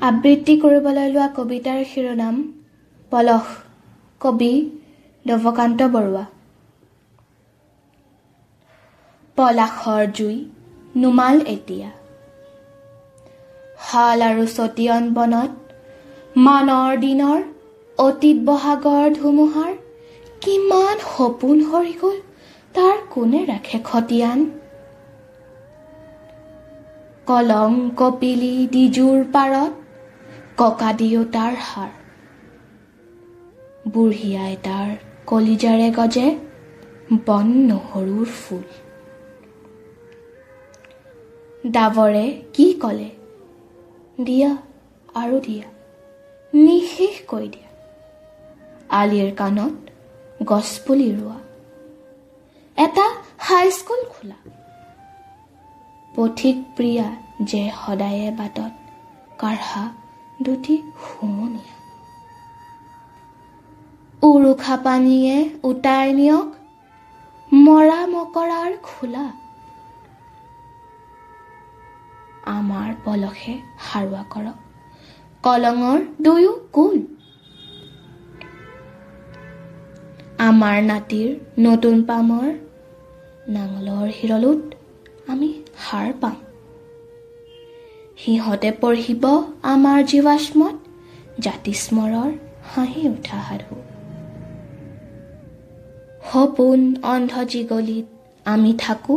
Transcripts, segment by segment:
আবৃত্তি কৰিবলৈ লোৱা কবিতাৰ শিৰোনাম পলস, কবি দেৱকান্ত বৰুৱা। পলাশৰ জুই নুমাল এতিয়া, শাল আৰু চতিয়ান বনত মানৰ দিনৰ অতীত বহাগৰ ধুমুহাৰ কিমান সপোন সৰি গল, তাৰ কোনে ৰাখে খতিয়ান। কলং কপিলি দিজুৰ পাৰত ককাদিওতাৰ হাৰ, বুঢ়ী আইতাৰ কলিজাৰে গজে বন নহৰুৰ ফুল। ডাৱৰে কি কলে, দিয়া আৰু দিয়া, নিশেষ কৈ দিয়া, আলিৰ কাণত গছপুলি ৰোৱা, এটা হাইস্কুল খোলা, পথিক প্ৰিয়া যে সদায়ে বাটত কাঢ়া দুটি হুমুনিয়া। উৰুখা পানীয়ে উটাই নিয়ক মৰা মকৰাৰ খোলা, আমাৰ পলসে সাৰুৱা কৰক কলঙৰ দুয়ো কুল। আমাৰ নাতিৰ নতুন পামৰ নাঙলৰ হিৰলোত আমি সাৰ পাম, সিহঁতে পঢ়িব আমাৰ জীৱাশ্মত জাতিস্মৰৰ হাঁহি উঠা সাধু। সপোন অন্ধ জিগলিত আমি থাকো,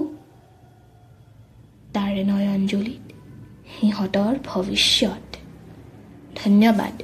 তাৰে নয়নজুলিত সিহঁতৰ ভৱিষ্যত। ধন্যবাদ।